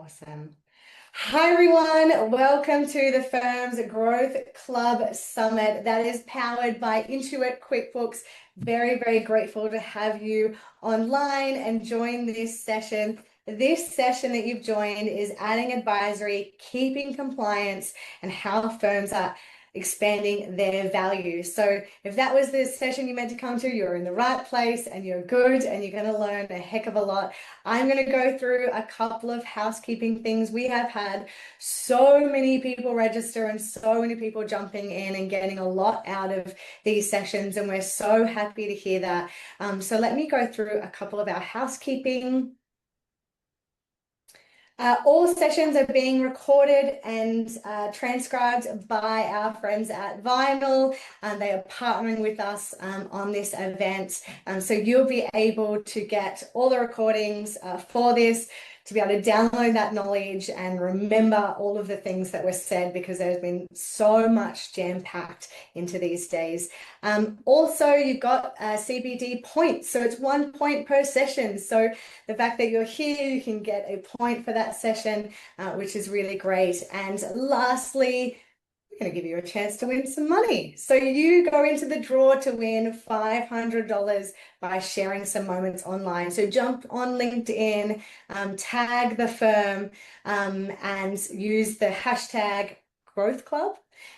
Awesome. Hi, everyone. Welcome to the firm's Growth Club Summit that is powered by Intuit QuickBooks. Very grateful to have you online and join this session. This session that you've joined is adding advisory, keeping compliance, and how firms are expanding their value. So if that was the session you meant to come to, you're in the right place and you're good and you're going to learn a heck of a lot. I'm going to go through a couple of housekeeping things. We have had so many people register and so many people jumping in and getting a lot out of these sessions, and we're so happy to hear that. So let me go through a couple of our housekeeping. All sessions are being recorded and transcribed by our friends at Vinyl, and they are partnering with us on this event. So you'll be able to get all the recordings for this, to be able to download that knowledge and remember all of the things that were said, because there's been so much jam-packed into these days. Also, you've got CBD points, so it's 1 point per session. So the fact that you're here, you can get a point for that session, which is really great. And lastly, going to give you a chance to win some money. So you go into the draw to win $500 by sharing some moments online. So jump on LinkedIn, tag the firm, and use the hashtag Growth Club,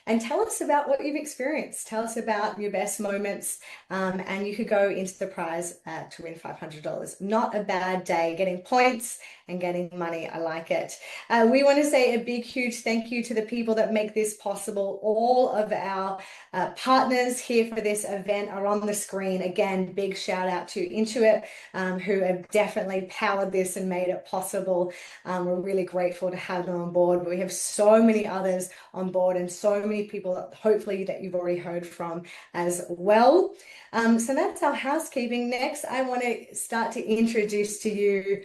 and tell us about what you've experienced. Tell us about your best moments, and you could go into the prize to win $500. Not a bad day. Getting points and getting money. I like it. We want to say a big, huge thank you to the people that make this possible. All of our partners here for this event are on the screen. Again, big shout out to Intuit, who have definitely powered this and made it possible. We're really grateful to have them on board. But we have so many others on board, and so many people that hopefully that you've already heard from as well. So that's our housekeeping. Next, I want to start to introduce to you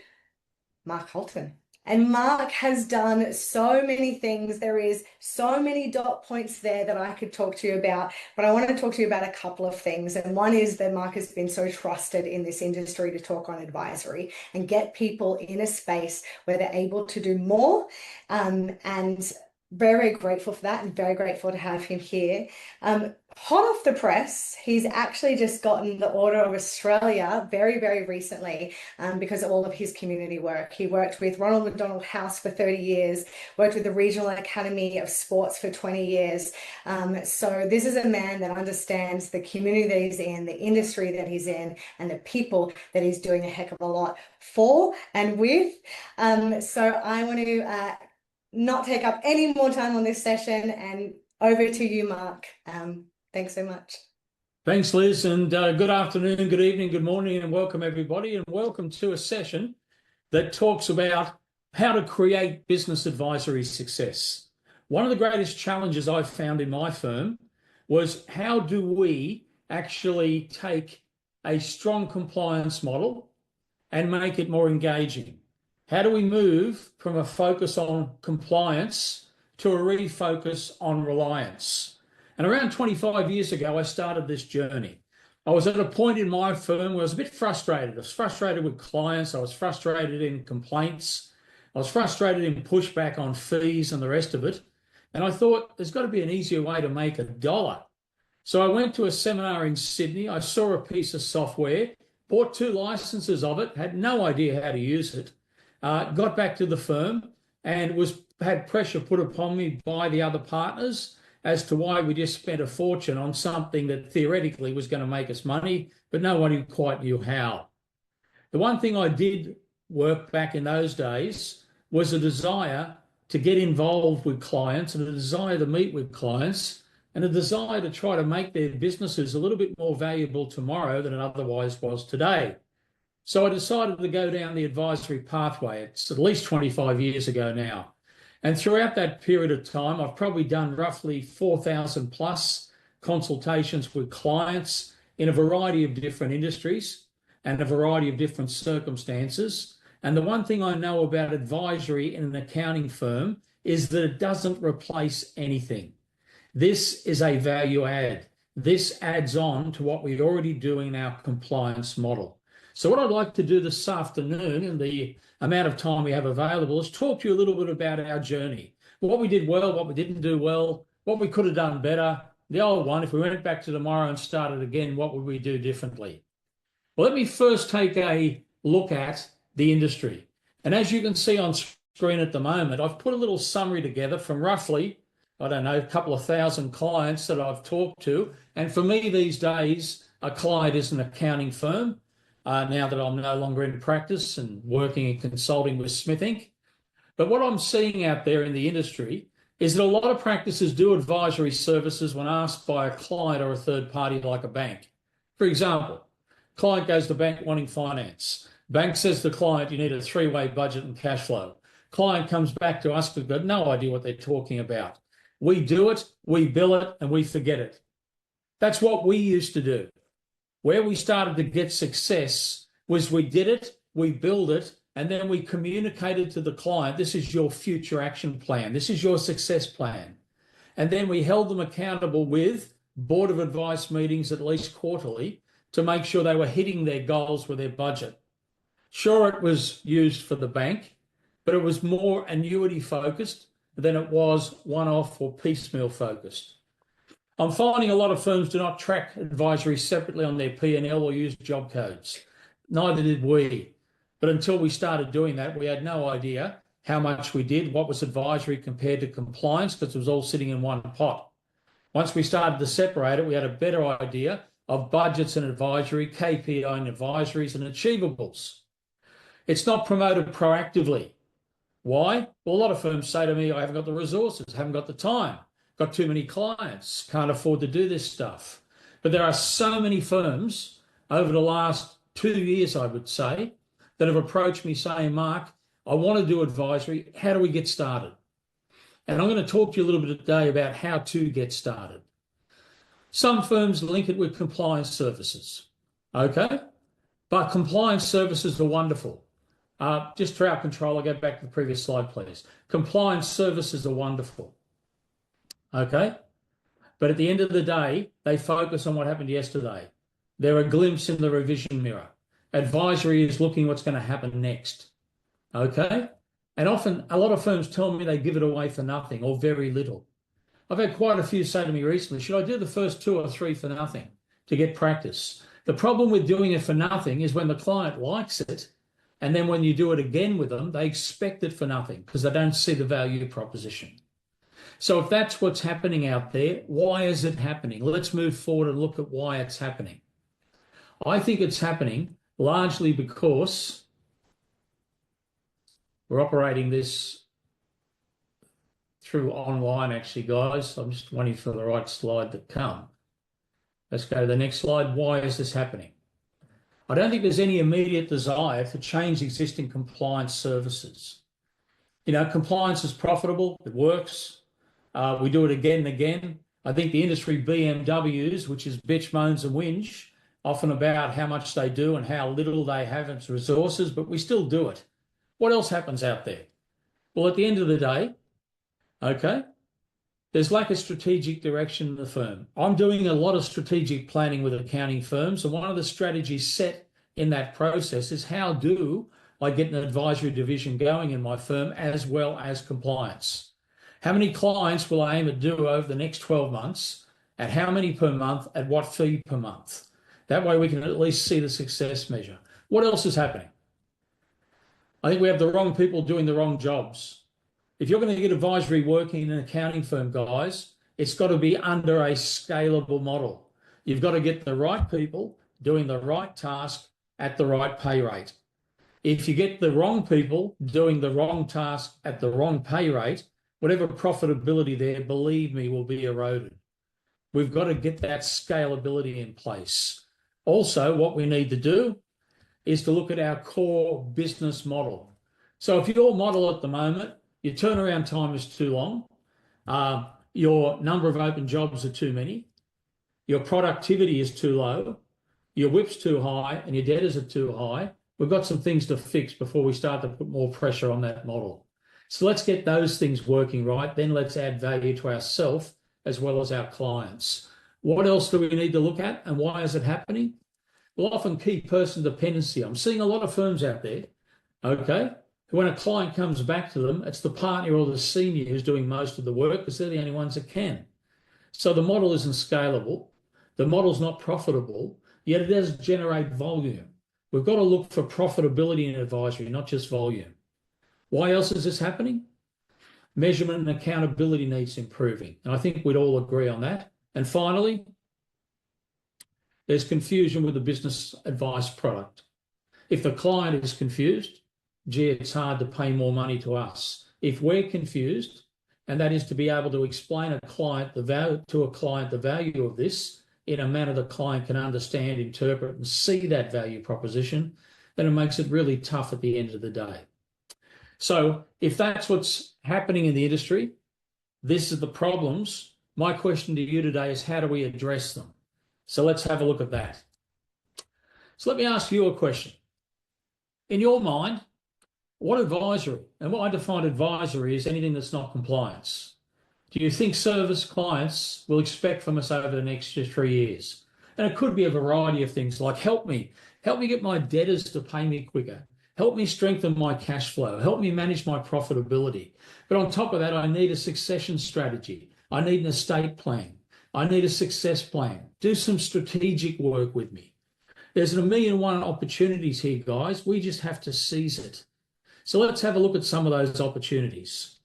Mark Holton. And Mark has done so many things. There is so many dot points there that I could talk to you about, but I want to talk to you about a couple of things. And one is that Mark has been so trusted in this industry to talk on advisory and get people in a space where they're able to do more. And very grateful for that, and very grateful to have him here. Hot off the press, he's actually just gotten the Order of Australia very recently, because of all of his community work. He worked with Ronald McDonald House for 30 years, worked with the Regional Academy of Sports for 20 years. So this is a man that understands the community that he's in, the industry that he's in, and the people that he's doing a heck of a lot for and with. So I want to not take up any more time on this session, and over to you, Mark. Thanks so much. Thanks, Liz, and good afternoon, good evening, good morning, and welcome everybody, and welcome to a session that talks about how to create business advisory success. One of the greatest challenges I've found in my firm was, how do we actually take a strong compliance model and make it more engaging? How do we move from a focus on compliance to a refocus on reliance? And around 25 years ago, I started this journey. I was at a point in my firm where I was a bit frustrated. I was frustrated with clients. I was frustrated in complaints. I was frustrated in pushback on fees and the rest of it. And I thought, there's got to be an easier way to make $1. So I went to a seminar in Sydney. I saw a piece of software, bought 2 licenses of it, had no idea how to use it. Got back to the firm and had pressure put upon me by the other partners as to why we just spent a fortune on something that theoretically was going to make us money, but no one quite knew how. The one thing I did work back in those days was a desire to get involved with clients, and a desire to meet with clients, and a desire to try to make their businesses a little bit more valuable tomorrow than it otherwise was today. So I decided to go down the advisory pathway. It's at least 25 years ago now. And throughout that period of time, I've probably done roughly 4,000 plus consultations with clients in a variety of different industries and a variety of different circumstances. And the one thing I know about advisory in an accounting firm is that it doesn't replace anything. This is a value add. This adds on to what we already do in our compliance model. So what I'd like to do this afternoon, in the amount of time we have available, is talk to you a little bit about our journey. What we did well, what we didn't do well, what we could have done better. The old one, if we went back to tomorrow and started again, what would we do differently? Well, let me first take a look at the industry. And as you can see on screen at the moment, I've put a little summary together from roughly, I don't know, a couple of thousand clients that I've talked to. And for me these days, a client is an accounting firm. Now that I'm no longer in practice and working in consulting with Smith Inc. But what I'm seeing out there in the industry is that a lot of practices do advisory services when asked by a client or a third party like a bank. For example, client goes to bank wanting finance. Bank says to the client, you need a three-way budget and cash flow. Client comes back to us, we've got no idea what they're talking about. We do it, we bill it, and we forget it. That's what we used to do. Where we started to get success was we did it, we billed it, and then we communicated to the client, this is your future action plan, this is your success plan. And then we held them accountable with board of advice meetings at least quarterly to make sure they were hitting their goals with their budget. Sure, it was used for the bank, but it was more annuity focused than it was one-off or piecemeal focused. I'm finding a lot of firms do not track advisory separately on their P&L or use job codes. Neither did we. But until we started doing that, we had no idea how much we did, what was advisory compared to compliance, because it was all sitting in one pot. Once we started to separate it, we had a better idea of budgets and advisory, KPI and advisories and achievables. It's not promoted proactively. Why? Well, a lot of firms say to me, I haven't got the resources, haven't got the time, got too many clients, can't afford to do this stuff. But there are so many firms over the last 2 years, I would say, that have approached me saying, Mark, I want to do advisory. How do we get started? And I'm going to talk to you a little bit today about how to get started. Some firms link it with compliance services, okay? But compliance services are wonderful. Just for our control, I'll go back to the previous slide, please. Compliance services are wonderful, okay? But at the end of the day, they focus on what happened yesterday. They're a glimpse in the revision mirror. Advisory is looking what's going to happen next, okay? And often a lot of firms tell me they give it away for nothing or very little. I've had quite a few say to me recently, should I do the first 2 or 3 for nothing to get practice? The problem with doing it for nothing is when the client likes it, and then when you do it again with them, they expect it for nothing because they don't see the value proposition. So if that's what's happening out there, why is it happening? Let's move forward and look at why it's happening. I think it's happening largely because we're operating this through online, actually, guys. I'm just waiting for the right slide to come. Let's go to the next slide. Why is this happening? I don't think there's any immediate desire to change existing compliance services. You know, compliance is profitable. It works. We do it again and again. I think the industry BMWs, which is bitch, moans and whinge, often about how much they do and how little they have as resources, but we still do it. What else happens out there? Well, at the end of the day, okay, there's lack of strategic direction in the firm. I'm doing a lot of strategic planning with accounting firms, and one of the strategies set in that process is how do I get an advisory division going in my firm as well as compliance? How many clients will I aim to do over the next 12 months? At how many per month? At what fee per month? That way we can at least see the success measure. What else is happening? I think we have the wrong people doing the wrong jobs. If you're going to get advisory working in an accounting firm, guys, it's got to be under a scalable model. You've got to get the right people doing the right task at the right pay rate. If you get the wrong people doing the wrong task at the wrong pay rate, whatever profitability there, believe me, will be eroded. We've got to get that scalability in place. Also, what we need to do is to look at our core business model. So if your model at the moment, your turnaround time is too long, your number of open jobs are too many, your productivity is too low, your WIP's too high, and your debtors are too high, we've got some things to fix before we start to put more pressure on that model. So let's get those things working right, then let's add value to ourselves as well as our clients. What else do we need to look at and why is it happening? will often key person dependency. I'm seeing a lot of firms out there, okay, when a client comes back to them, it's the partner or the senior who's doing most of the work because they're the only ones that can. So the model isn't scalable. The model's not profitable, yet it does generate volume. We've got to look for profitability in advisory, not just volume. Why else is this happening? Measurement and accountability needs improving. And I think we'd all agree on that. And finally, there's confusion with the business advice product. If the client is confused, gee, it's hard to pay more money to us. If we're confused, and that is to be able to explain to a client the value of this in a manner the client can understand, interpret, and see that value proposition, then it makes it really tough at the end of the day. So if that's what's happening in the industry, this is the problems. My question to you today is, how do we address them? So let's have a look at that. So let me ask you a question. In your mind, what advisory, and what I define advisory is anything that's not compliance, do you think service clients will expect from us over the next 3 years? And it could be a variety of things like help me get my debtors to pay me quicker, help me strengthen my cash flow, help me manage my profitability. But on top of that, I need a succession strategy. I need an estate plan. I need a success plan. Do some strategic work with me. There's a million and one opportunities here, guys. We just have to seize it. So let's have a look at some of those opportunities.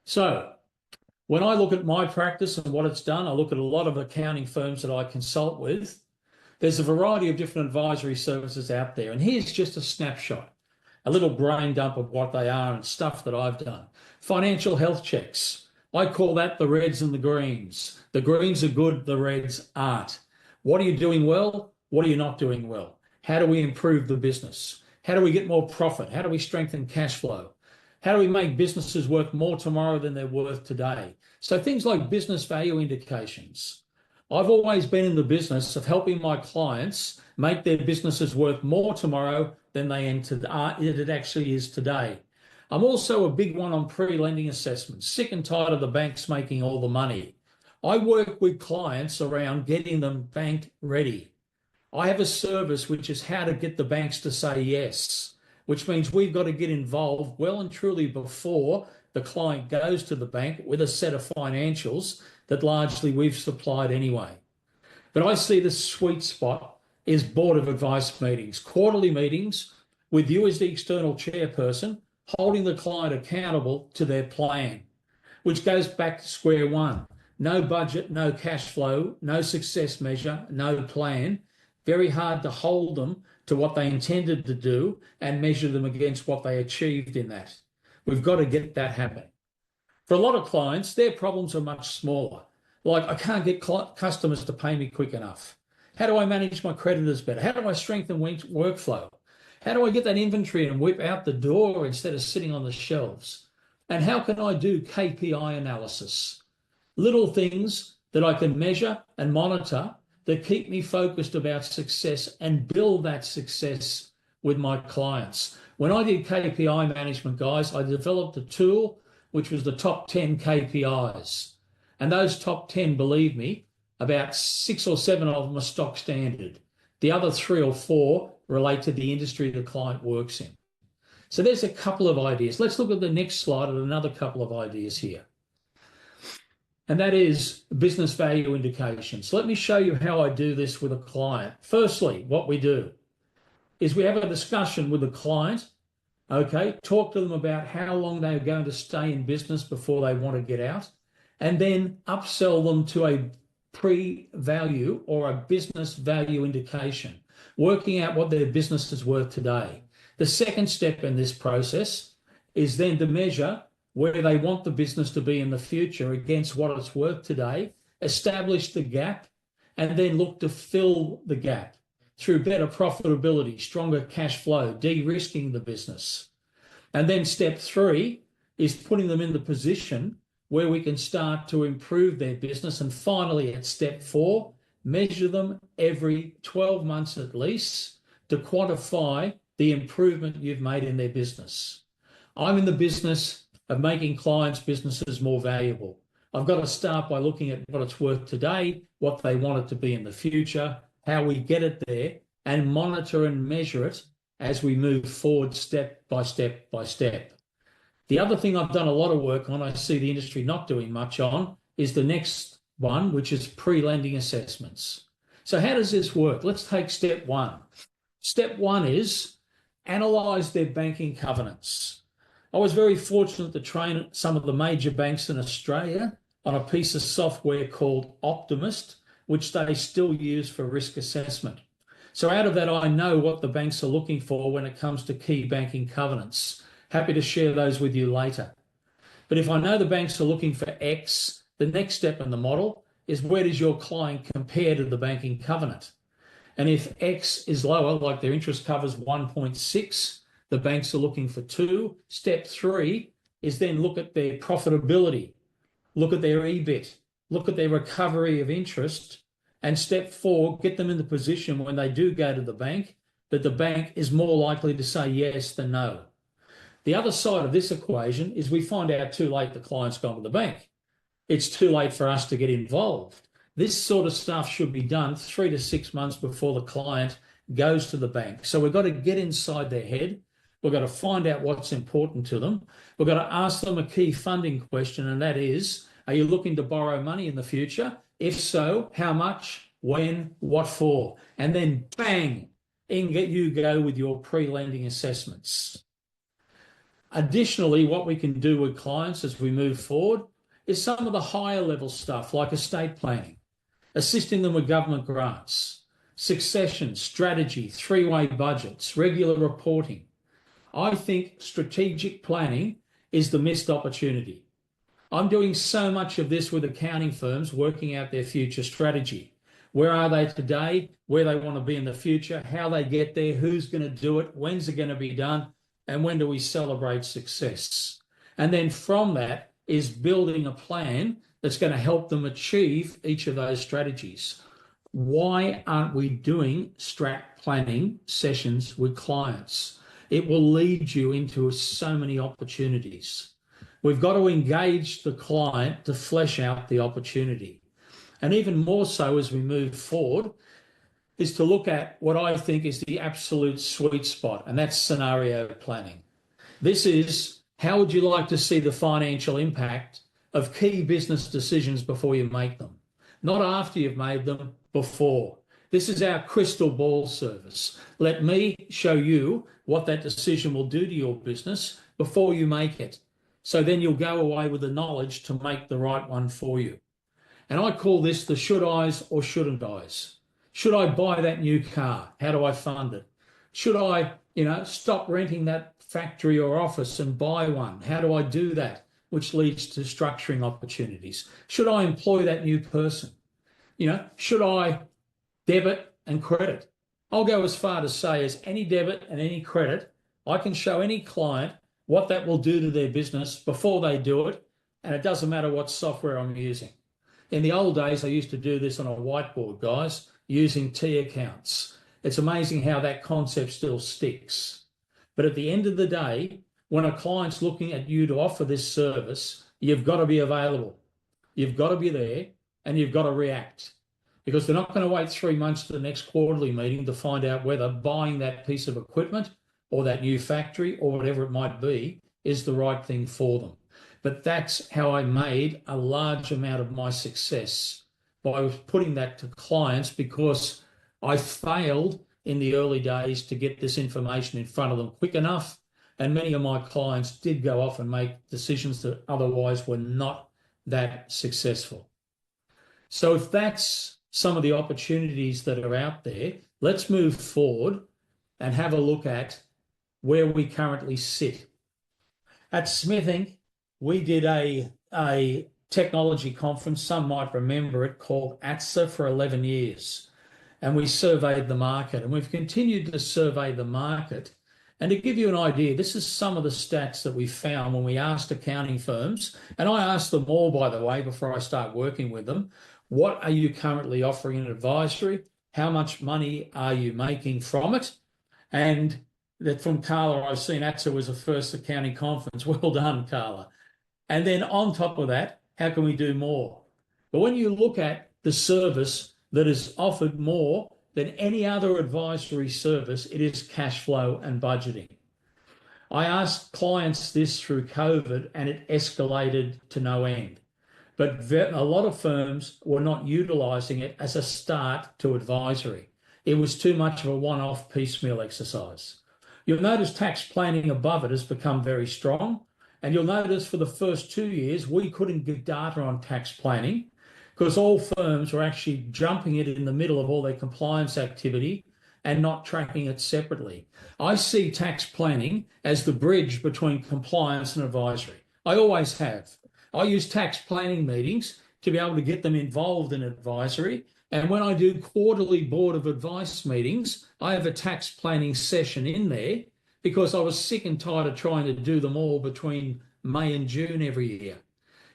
So when I look at my practice and what it's done, I look at a lot of accounting firms that I consult with. There's a variety of different advisory services out there. And here's just a snapshot, a little brain dump of what they are and stuff that I've done. Financial health checks. I call that the reds and the greens. The greens are good, the reds aren't. What are you doing well? What are you not doing well? How do we improve the business? How do we get more profit? How do we strengthen cash flow? How do we make businesses worth more tomorrow than they're worth today? So things like business value indications. I've always been in the business of helping my clients make their businesses worth more tomorrow than it actually is today. I'm also a big one on pre-lending assessments. Sick and tired of the banks making all the money. I work with clients around getting them bank ready. I have a service which is how to get the banks to say yes, which means we've got to get involved well and truly before the client goes to the bank with a set of financials that largely we've supplied anyway. But I see the sweet spot is board of advice meetings, quarterly meetings with you as the external chairperson, holding the client accountable to their plan, which goes back to square one. No budget, no cash flow, no success measure, no plan. Very hard to hold them to what they intended to do and measure them against what they achieved in that. We've got to get that happening. For a lot of clients, their problems are much smaller. Like, I can't get customers to pay me quick enough. How do I manage my creditors better? How do I strengthen workflow? How do I get that inventory and whip out the door instead of sitting on the shelves? And how can I do KPI analysis? Little things that I can measure and monitor that keep me focused about success and build that success with my clients. When I did KPI management, guys, I developed a tool which was the top 10 KPIs. And those top 10, believe me, about 6 or 7 of them are stock standard. The other 3 or 4 relate to the industry the client works in. So there's a couple of ideas. Let's look at the next slide at another couple of ideas here. And that is business value indications. Let me show you how I do this with a client. Firstly, what we do is we have a discussion with the client, okay, talk to them about how long they're going to stay in business before they want to get out, and then upsell them to a pre-value or a business value indication, working out what their business is worth today. The second step in this process is then to measure where they want the business to be in the future against what it's worth today, establish the gap, and then look to fill the gap through better profitability, stronger cash flow, de-risking the business. And then step 3 is putting them in the position where we can start to improve their business. And finally, at step 4, measure them every 12 months at least to quantify the improvement you've made in their business. I'm in the business of making clients' businesses more valuable. I've got to start by looking at what it's worth today, what they want it to be in the future, how we get it there, and monitor and measure it as we move forward step by step by step. The other thing I've done a lot of work on, I see the industry not doing much on, is the next one, which is pre-lending assessments. So how does this work? Let's take step one. Step one is analyse their banking covenants. I was very fortunate to train some of the major banks in Australia on a piece of software called Optimist, which they still use for risk assessment. So out of that, I know what the banks are looking for when it comes to key banking covenants. Happy to share those with you later. But if I know the banks are looking for X, the next step in the model is where does your client compare to the banking covenant? And if X is lower, like their interest covers 1.6, the banks are looking for 2. Step 3 is then look at their profitability, look at their EBIT, look at their recovery of interest, and step 4, get them in the position when they do go to the bank that the bank is more likely to say yes than no. The other side of this equation is we find out too late the client's gone to the bank. It's too late for us to get involved. This sort of stuff should be done 3 to 6 months before the client goes to the bank. So we've got to get inside their head. We've got to find out what's important to them. We've got to ask them a key funding question, and that is, are you looking to borrow money in the future? If so, how much, when, what for? And then bang, in you go with your pre-lending assessments. Additionally, what we can do with clients as we move forward is some of the higher level stuff like estate planning, assisting them with government grants, succession, strategy, 3-way budgets, regular reporting. I think strategic planning is the missed opportunity. I'm doing so much of this with accounting firms working out their future strategy. Where are they today? Where they want to be in the future? How they get there? Who's going to do it? When's it going to be done? And when do we celebrate success? And then from that is building a plan that's going to help them achieve each of those strategies. Why aren't we doing strat planning sessions with clients? It will lead you into so many opportunities. We've got to engage the client to flesh out the opportunity. And even more so as we move forward is to look at what I think is the absolute sweet spot, and that's scenario planning. This is how would you like to see the financial impact of key business decisions before you make them? Not after you've made them, before. This is our crystal ball service. Let me show you what that decision will do to your business before you make it. So then you'll go away with the knowledge to make the right one for you. And I call this the should I's or shouldn't I's. Should I buy that new car? How do I fund it? Should I, stop renting that factory or office and buy one? How do I do that? Which leads to structuring opportunities. Should I employ that new person? Should I debit and credit? I'll go as far to say as any debit and any credit, I can show any client what that will do to their business before they do it, and it doesn't matter what software I'm using. In the old days, I used to do this on a whiteboard, guys, using T accounts. It's amazing how that concept still sticks. But at the end of the day, when a client's looking at you to offer this service, you've got to be available. You've got to be there and you've got to react, because they're not going to wait 3 months to the next quarterly meeting to find out whether buying that piece of equipment or that new factory or whatever it might be is the right thing for them. But that's how I made a large amount of my success, by putting that to clients, because I failed in the early days to get this information in front of them quick enough. And many of my clients did go off and make decisions that otherwise were not that successful. So if that's some of the opportunities that are out there, let's move forward and have a look at where we currently sit. At Smithing, we did a technology conference, some might remember it, called ATSA for 11 years. And we surveyed the market, and we've continued to survey the market. And to give you an idea, this is some of the stats that we found when we asked accounting firms, and I asked them all, by the way, before I start working with them, what are you currently offering in advisory? How much money are you making from it? And that from Carla, I've seen ATSA was the first accounting conference. Well done, Carla. And then on top of that, How can we do more? But when you look at the service that is offered more than any other advisory service, it is cash flow and budgeting. I asked clients this through COVID and it escalated to no end. But a lot of firms were not utilising it as a start to advisory. It was too much of a one-off piecemeal exercise. You'll notice tax planning above it has become very strong. And you'll notice for the first 2 years, we couldn't get data on tax planning because all firms were actually jumping it in the middle of all their compliance activity and not tracking it separately. I see tax planning as the bridge between compliance and advisory. I always have. I use tax planning meetings to be able to get them involved in advisory. And when I do quarterly board of advice meetings, I have a tax planning session in there because I was sick and tired of trying to do them all between May and June every year.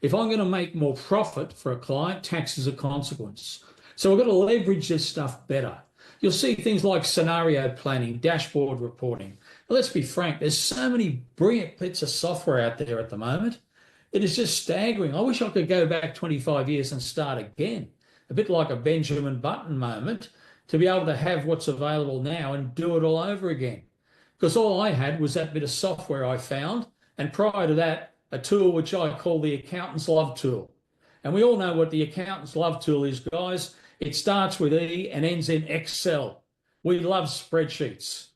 If I'm going to make more profit for a client, tax is a consequence. So we've got to leverage this stuff better. You'll see things like scenario planning, dashboard reporting. But let's be frank, there's so many brilliant bits of software out there at the moment. It is just staggering. I wish I could go back 25 years and start again. A bit like a Benjamin Button moment to be able to have what's available now and do it all over again. Because all I had was that bit of software I found, and prior to that, a tool which I call the accountant's love tool. And we all know what the accountant's love tool is, guys. It starts with E and ends in Excel. We love spreadsheets.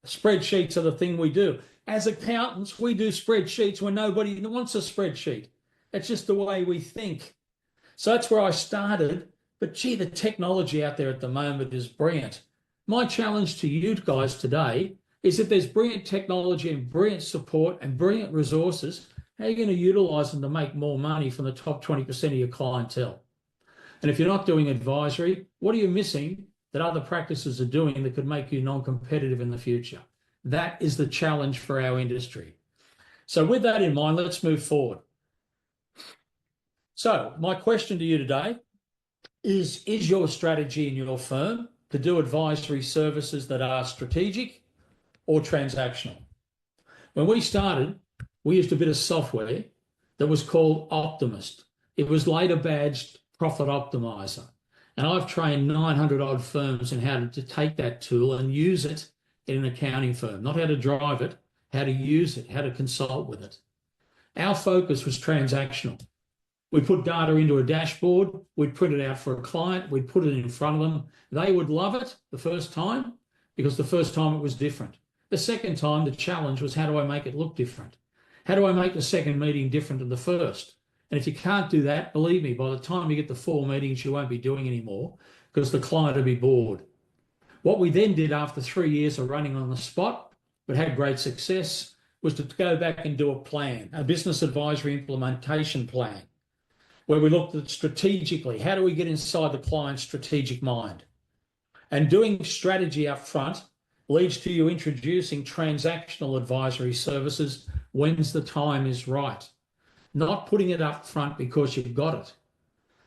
Spreadsheets are the thing we do. As accountants, we do spreadsheets when nobody wants a spreadsheet. It's just the way we think. So that's where I started. But gee, the technology out there at the moment is brilliant. My challenge to you guys today is if there's brilliant technology and brilliant support and brilliant resources, how are you going to utilise them to make more money from the top 20% of your clientele? And if you're not doing advisory, what are you missing that other practices are doing that could make you non-competitive in the future? That is the challenge for our industry. So with that in mind, let's move forward. So my question to you today is your strategy in your firm to do advisory services that are strategic or transactional? When we started, we used a bit of software that was called Optimist. It was later badged Profit Optimizer. And I've trained 900 odd firms in how to take that tool and use it in an accounting firm, not how to drive it, how to use it, how to consult with it. Our focus was transactional. We put data into a dashboard, we'd print it out for a client, we'd put it in front of them. They would love it the first time because the first time it was different. The second time, the challenge was how do I make it look different? How do I make the second meeting different than the first? And if you can't do that, believe me, by the time you get the 4 meetings, you won't be doing anymore because the client will be bored. What we then did after 3 years of running on the spot, but had great success, was to go back and do a plan, a business advisory implementation plan, where we looked at strategically, how do we get inside the client's strategic mind? And doing strategy up front leads to you introducing transactional advisory services when the time is right. Not putting it up front because you've got it,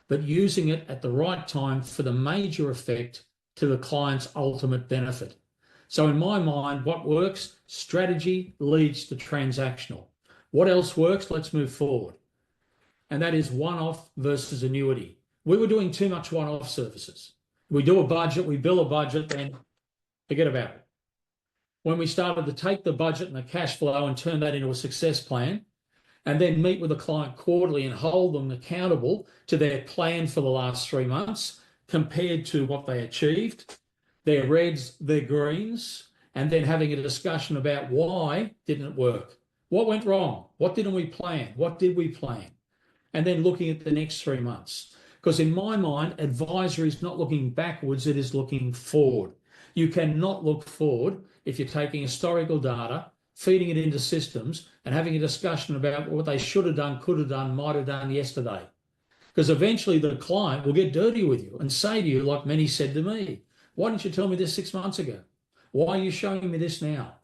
but using it at the right time for the major effect to the client's ultimate benefit. So in my mind, what works? Strategy leads to transactional. What else works? Let's move forward. And that is one-off versus annuity. We were doing too much one-off services. We do a budget, we bill a budget, then forget about it. When we started to take the budget and the cash flow and turn that into a success plan, and then meet with the client quarterly and hold them accountable to their plan for the last 3 months compared to what they achieved, their reds, their greens, and then having a discussion about why didn't it work? What went wrong? What didn't we plan? What did we plan? And then looking at the next 3 months. Because in my mind, advisory is not looking backwards, it is looking forward. You cannot look forward if you're taking historical data, feeding it into systems and having a discussion about what they should have done, could have done, might have done yesterday. Because eventually the client will get dirty with you and say to you, like many said to me, why didn't you tell me this 6 months ago? Why are you showing me this now?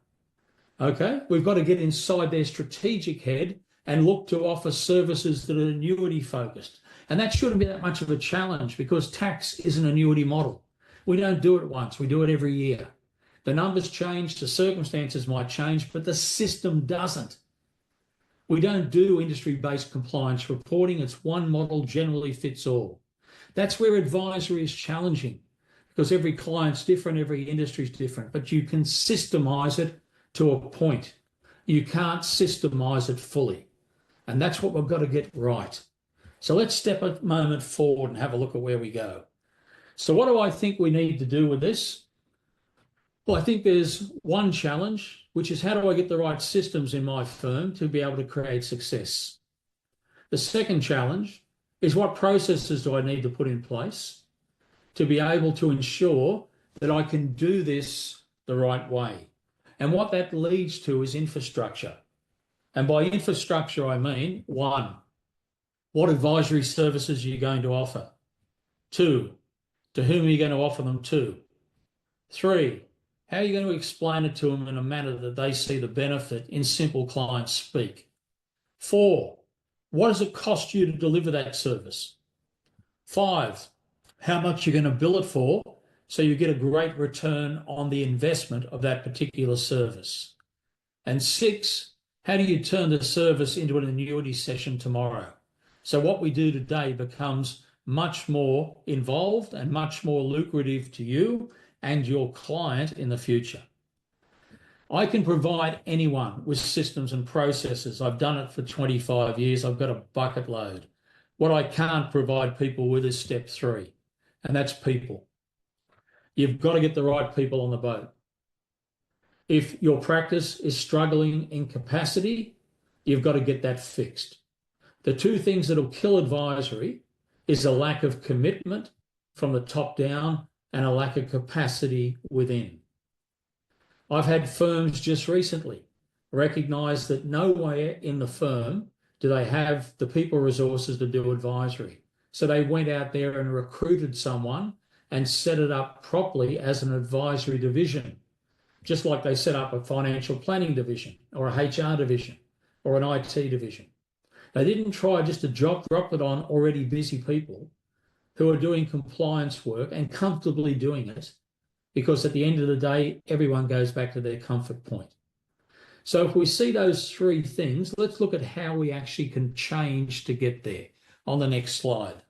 Okay, we've got to get inside their strategic head and look to offer services that are annuity focused. And that shouldn't be that much of a challenge because tax is an annuity model. We don't do it once, we do it every year. The numbers change, the circumstances might change, but the system doesn't. We don't do industry-based compliance reporting. It's one model generally fits all. That's where advisory is challenging, because every client's different, every industry is different, but you can systemize it to a point. You can't systemize it fully. And that's what we've got to get right. So let's step a moment forward and have a look at where we go. So what do I think we need to do with this? Well, I think there's one challenge, which is how do I get the right systems in my firm to be able to create success? The second challenge is what processes do I need to put in place to be able to ensure that I can do this the right way? And what that leads to is infrastructure. And by infrastructure, I mean, one, what advisory services are you going to offer? Two, to whom are you going to offer them to? Three, how are you going to explain it to them in a manner that they see the benefit in simple client speak? Four, what does it cost you to deliver that service? Five, how much you're going to bill it for so you get a great return on the investment of that particular service. And six, how do you turn the service into an annuity session tomorrow? So what we do today becomes much more involved and much more lucrative to you and your client in the future. I can provide anyone with systems and processes. I've done it for 25 years. I've got a bucket load. What I can't provide people with is step three, and that's people. You've got to get the right people on the boat. If your practice is struggling in capacity, you've got to get that fixed. The two things that'll kill advisory is a lack of commitment from the top down and a lack of capacity within. I've had firms just recently recognise that nowhere in the firm do they have the people resources to do advisory. So they went out there and recruited someone and set it up properly as an advisory division, just like they set up a financial planning division or a HR division or an IT division. They didn't try just to drop it on already busy people who are doing compliance work and comfortably doing it, because at the end of the day, everyone goes back to their comfort point. So if we see those three things, let's look at how we actually can change to get there on the next slide.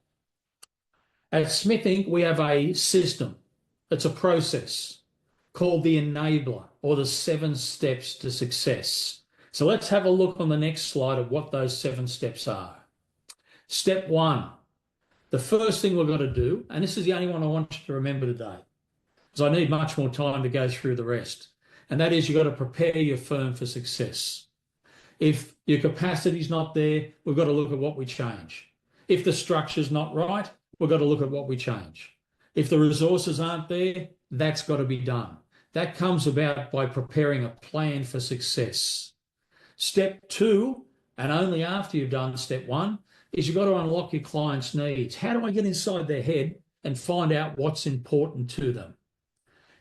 At Smith Inc., we have a system. It's a process called the enabler, or the 7 steps to success. So let's have a look on the next slide at what those 7 steps are. Step 1, the first thing we've got to do, and this is the only one I want you to remember today, because I need much more time to go through the rest, and that is you've got to prepare your firm for success. If your capacity's not there, we've got to look at what we change. If the structure's not right, we've got to look at what we change. If the resources aren't there, that's got to be done. That comes about by preparing a plan for success. Step 2, and only after you've done step 1, is you've got to unlock your client's needs. How do I get inside their head and find out what's important to them?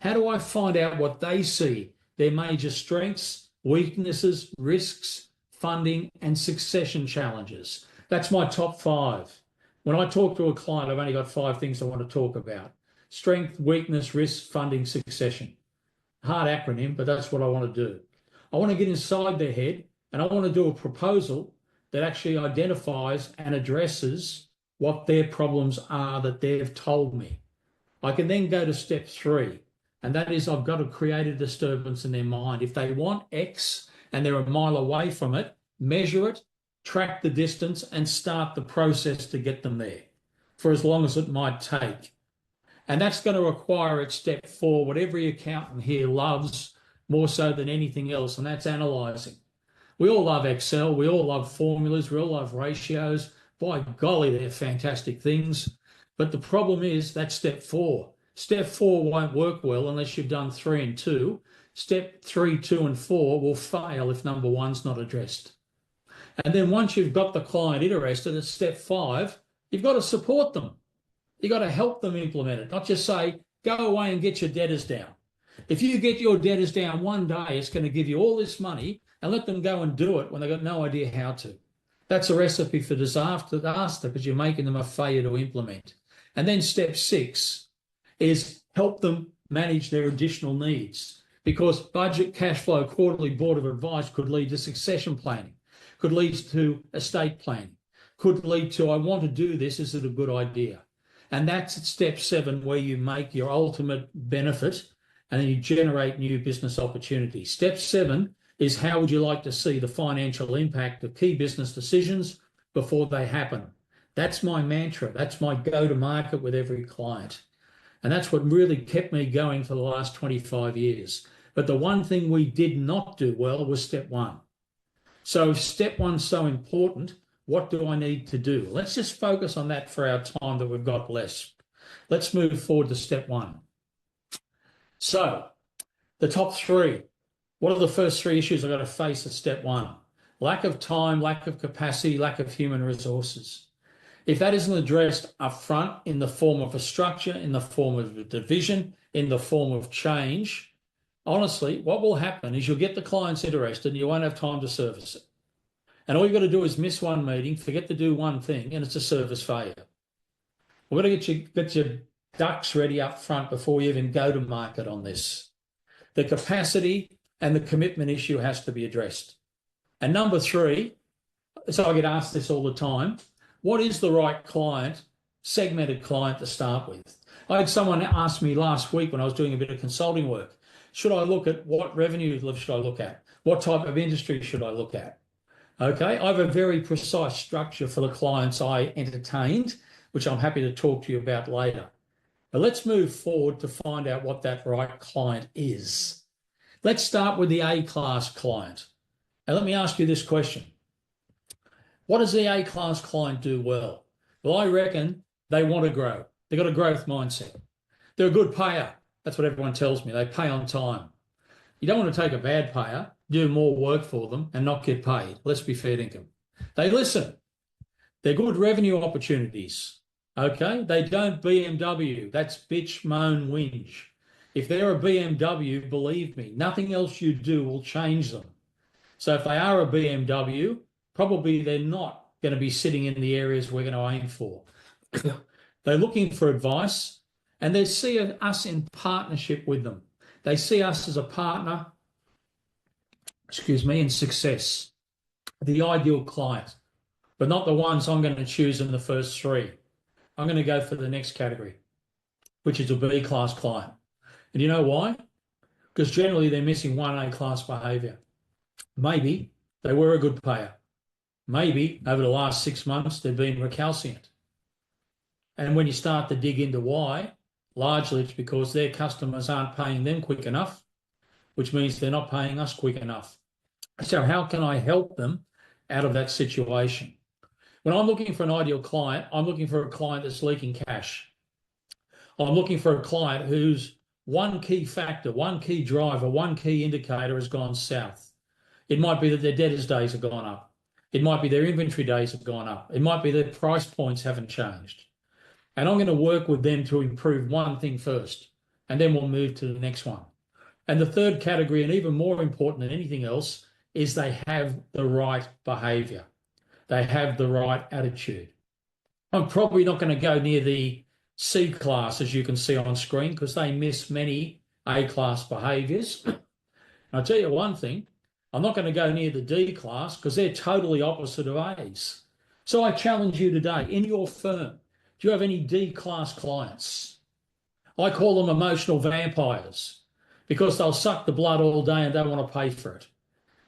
How do I find out what they see, their major strengths, weaknesses, risks, funding, and succession challenges? That's my top 5. When I talk to a client, I've only got 5 things I want to talk about: strength, weakness, risk, funding, succession. Hard acronym, but that's what I want to do. I want to get inside their head, and I want to do a proposal that actually identifies and addresses what their problems are that they've told me. I can then go to step 3, and that is I've got to create a disturbance in their mind. If they want X and they're a mile away from it, measure it, track the distance, and start the process to get them there for as long as it might take. And that's going to require at step 4 what every accountant here loves more so than anything else, and that's analysing. We all love Excel, we all love formulas, we all love ratios. By golly, they're fantastic things. But the problem is that's step 4. Step 4 won't work well unless you've done 3 and 2. Step 3, 2, and 4 will fail if number 1's not addressed. And then once you've got the client interested at step 5, you've got to support them. You've got to help them implement it, not just say, go away and get your debtors down. If you get your debtors down one day, it's going to give you all this money, and let them go and do it when they've got no idea how to. That's a recipe for disaster because you're making them a failure to implement. And then step 6 is help them manage their additional needs, because budget, cash flow, quarterly board of advice could lead to succession planning. could lead to estate planning, could lead to, I want to do this, is it a good idea? And that's at step 7, where you make your ultimate benefit and then you generate new business opportunities. Step 7 is, how would you like to see the financial impact of key business decisions before they happen? That's my mantra. That's my go-to-market with every client. And that's what really kept me going for the last 25 years. But the one thing we did not do well was step 1. So if step 1's so important, what do I need to do? Let's just focus on that for our time that we've got less. Let's move forward to step 1. So the top 3. What are the first 3 issues I've got to face at step 1? Lack of time, lack of capacity, lack of human resources. If that isn't addressed up front in the form of a structure, in the form of a division, in the form of change, honestly, what will happen is you'll get the clients interested and you won't have time to service it. And all you've got to do is miss one meeting, forget to do one thing, and it's a service failure. We've got to get your ducks ready up front before you even go to market on this. The capacity and the commitment issue has to be addressed. And number 3, so I get asked this all the time, what is the right client, segmented client to start with? I had someone ask me last week when I was doing a bit of consulting work, should I look at what revenue should I look at? What type of industry should I look at? Okay, I have a very precise structure for the clients I entertained, which I'm happy to talk to you about later. But let's move forward to find out what that right client is. Let's start with the A-class client. And let me ask you this question. What does the A-class client do well? Well, I reckon they want to grow. They've got a growth mindset. They're a good payer. That's what everyone tells me. They pay on time. You don't want to take a bad payer, do more work for them and not get paid. Let's be fair dinkum. They listen. They're good revenue opportunities. Okay? They don't BMW. That's bitch, moan, whinge. If they're a BMW, believe me, nothing else you do will change them. So if they are a BMW, probably they're not going to be sitting in the areas we're going to aim for. They're looking for advice and they see us in partnership with them. They see us as a partner, in success, the ideal client, but not the ones I'm going to choose in the first 3. I'm going to go for the next category, which is a B-class client. And you know why? Because generally they're missing one A-class behaviour. Maybe they were a good payer. Maybe over the last 6 months they've been recalcitrant. And when you start to dig into why, largely it's because their customers aren't paying them quick enough, which means they're not paying us quick enough. So how can I help them out of that situation? When I'm looking for an ideal client, I'm looking for a client that's leaking cash. I'm looking for a client whose one key factor, one key driver, one key indicator has gone south. It might be that their debtors days have gone up. It might be their inventory days have gone up. It might be their price points haven't changed. And I'm going to work with them to improve one thing first, and then we'll move to the next one. And the third category, and even more important than anything else, is they have the right behaviour. They have the right attitude. I'm probably not going to go near the C class, as you can see on screen, because they miss many A-class behaviours. I'll tell you one thing, I'm not going to go near the D class because they're totally opposite of A's. So I challenge you today, in your firm, do you have any D-class clients? I call them emotional vampires because they'll suck the blood all day and don't want to pay for it.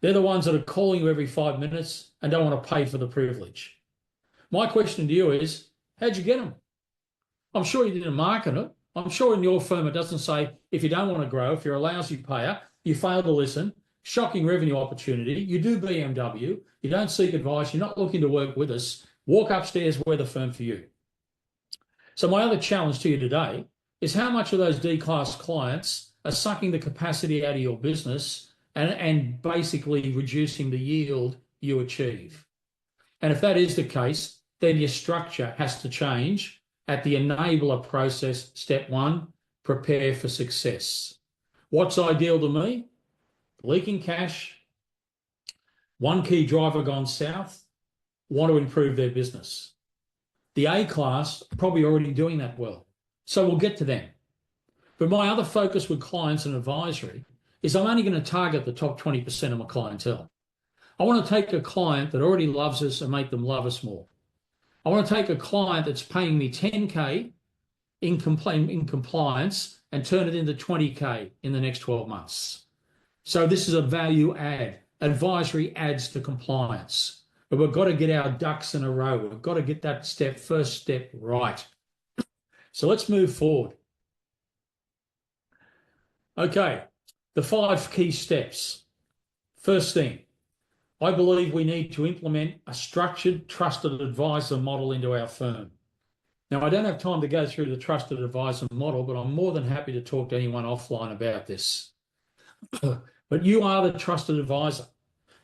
They're the ones that are calling you every 5 minutes and don't want to pay for the privilege. My question to you is, how'd you get them? I'm sure you didn't market it. I'm sure in your firm it doesn't say, if you don't want to grow, if you're a lousy payer, you fail to listen, shocking revenue opportunity, you do BMW, you don't seek advice, you're not looking to work with us, walk upstairs, we're the firm for you. So my other challenge to you today is how much of those D-class clients are sucking the capacity out of your business and basically reducing the yield you achieve. And if that is the case, then your structure has to change at the enabler process, step 1, prepare for success. What's ideal to me? Leaking cash, one key driver gone south, want to improve their business. The A class probably already doing that well. So we'll get to them. But my other focus with clients and advisory is I'm only going to target the top 20% of my clientele. I want to take a client that already loves us and make them love us more. I want to take a client that's paying me 10K in compliance and turn it into 20K in the next 12 months. So this is a value add. Advisory adds to compliance. But we've got to get our ducks in a row. We've got to get that first step right. So let's move forward. Okay, the 5 key steps. First thing, I believe we need to implement a structured trusted advisor model into our firm. Now, I don't have time to go through the trusted advisor model, but I'm more than happy to talk to anyone offline about this. But you are the trusted advisor.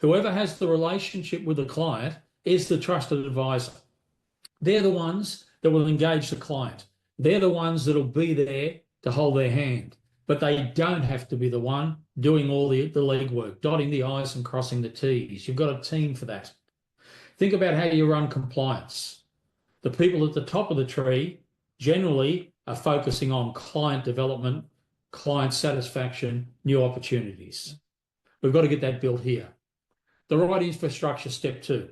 Whoever has the relationship with the client is the trusted advisor. They're the ones that will engage the client. They're the ones that will be there to hold their hand. But they don't have to be the one doing all the legwork, dotting the I's and crossing the T's. You've got a team for that. Think about how you run compliance. The people at the top of the tree generally are focusing on client development, client satisfaction, new opportunities. We've got to get that built here. The right infrastructure, step 2.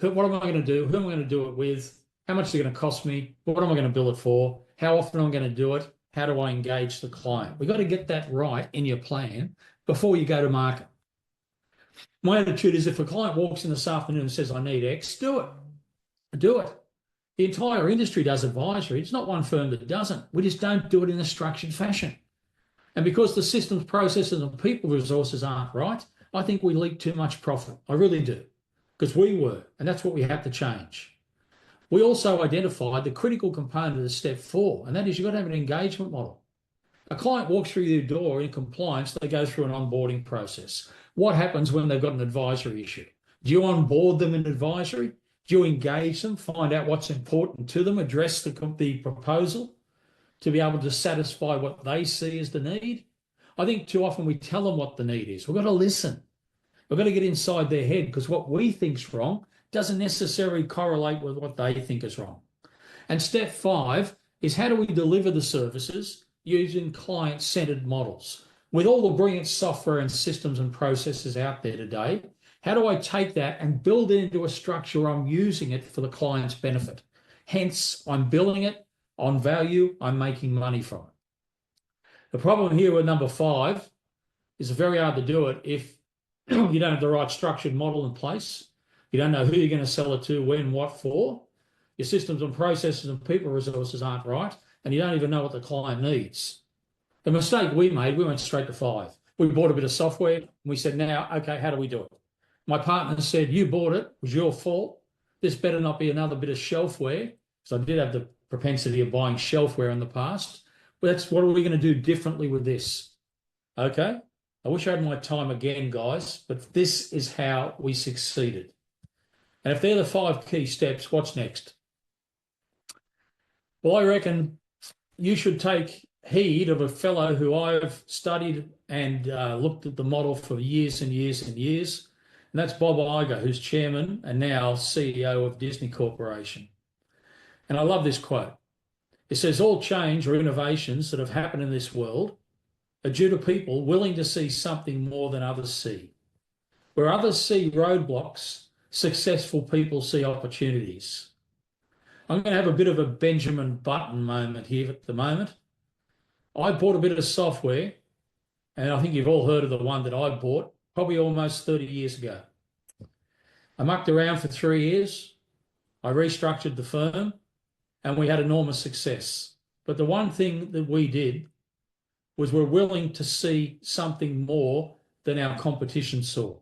What am I going to do? Who am I going to do it with? How much is it going to cost me? What am I going to bill it for? How often am I going to do it? How do I engage the client? We've got to get that right in your plan before you go to market. My attitude is if a client walks in this afternoon and says, I need X, do it. Do it. The entire industry does advisory. It's not one firm that doesn't. We just don't do it in a structured fashion. And because the systems, processes, and people resources aren't right, I think we leak too much profit. I really do. Because we were, and that's what we have to change. We also identified the critical component of step 4, and that is you've got to have an engagement model. A client walks through your door in compliance, they go through an onboarding process. What happens when they've got an advisory issue? Do you onboard them in advisory? Do you engage them, find out what's important to them, address the proposal to be able to satisfy what they see as the need? I think too often we tell them what the need is. We've got to listen. We've got to get inside their head because what we think's wrong doesn't necessarily correlate with what they think is wrong. And step 5 is how do we deliver the services using client-centered models? With all the brilliant software and systems and processes out there today, how do I take that and build it into a structure where I'm using it for the client's benefit? Hence, I'm billing it on value, I'm making money from it. The problem here with number 5 is it's very hard to do it if you don't have the right structured model in place. You don't know who you're going to sell it to, when, what for. Your systems and processes and people resources aren't right, and you don't even know what the client needs. The mistake we made, we went straight to 5. We bought a bit of software, and we said, now, okay, how do we do it? My partner said, you bought it, it was your fault. This better not be another bit of shelfware, because I did have the propensity of buying shelfware in the past. But that's what are we going to do differently with this? Okay? I wish I had my time again, guys, but this is how we succeeded. And if they're the 5 key steps, what's next? Well, I reckon you should take heed of a fellow who I've studied and looked at the model for years and years and years, and that's Bob Iger, who's chairman and now CEO of Disney Corporation. And I love this quote. It says, all change or innovations that have happened in this world are due to people willing to see something more than others see. Where others see roadblocks, successful people see opportunities. I'm going to have a bit of a Benjamin Button moment here at the moment. I bought a bit of software, and I think you've all heard of the one that I bought probably almost 30 years ago. I mucked around for 3 years. I restructured the firm, and we had enormous success. But the one thing that we did was we're willing to see something more than our competition saw.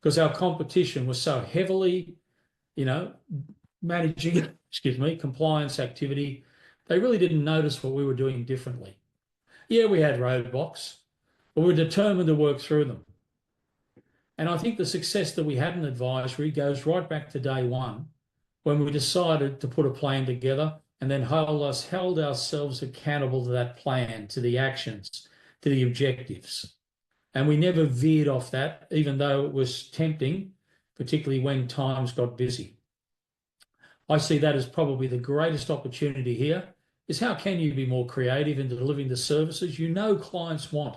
Because our competition was so heavily, managing, compliance activity, they really didn't notice what we were doing differently. Yeah, we had roadblocks, but we were determined to work through them. And I think the success that we had in advisory goes right back to day one, when we decided to put a plan together and then held ourselves accountable to that plan, to the actions, to the objectives. And we never veered off that, even though it was tempting, particularly when times got busy. I see that as probably the greatest opportunity here, is how can you be more creative in delivering the services you know clients want?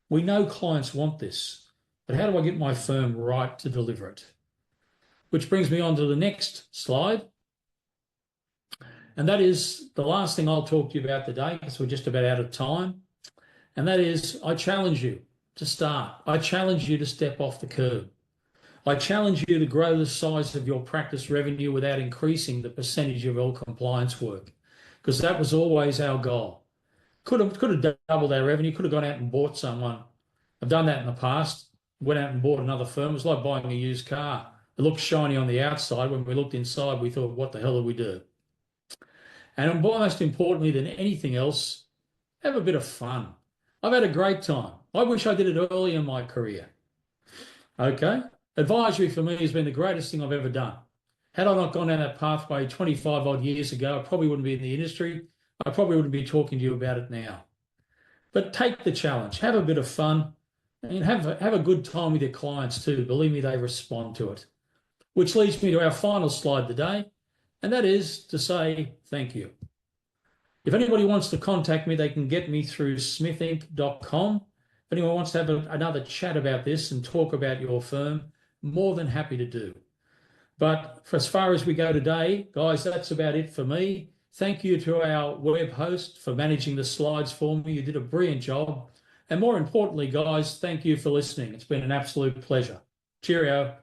We know clients want this. but how do I get my firm right to deliver it? Which brings me on to the next slide. And that is the last thing I'll talk to you about today, because we're just about out of time. And that is, I challenge you to start. I challenge you to step off the curb. I challenge you to grow the size of your practice revenue without increasing the percentage of all compliance work, because that was always our goal. Could have doubled our revenue, could have gone out and bought someone. I've done that in the past, went out and bought another firm. It was like buying a used car. It looked shiny on the outside. When we looked inside, we thought, what the hell did we do? And most importantly than anything else, have a bit of fun. I've had a great time. I wish I did it early in my career. Okay? Advisory for me has been the greatest thing I've ever done. Had I not gone down that pathway 25 odd years ago, I probably wouldn't be in the industry. I probably wouldn't be talking to you about it now. But take the challenge, have a bit of fun, and have a good time with your clients too. Believe me, they respond to it. Which leads me to our final slide today, and that is to say thank you. If anybody wants to contact me, they can get me through smithinc.com. If anyone wants to have another chat about this and talk about your firm, more than happy to do. But for as far as we go today, guys, that's about it for me. Thank you to our web host for managing the slides for me. You did a brilliant job. And more importantly, guys, thank you for listening. It's been an absolute pleasure. Cheerio.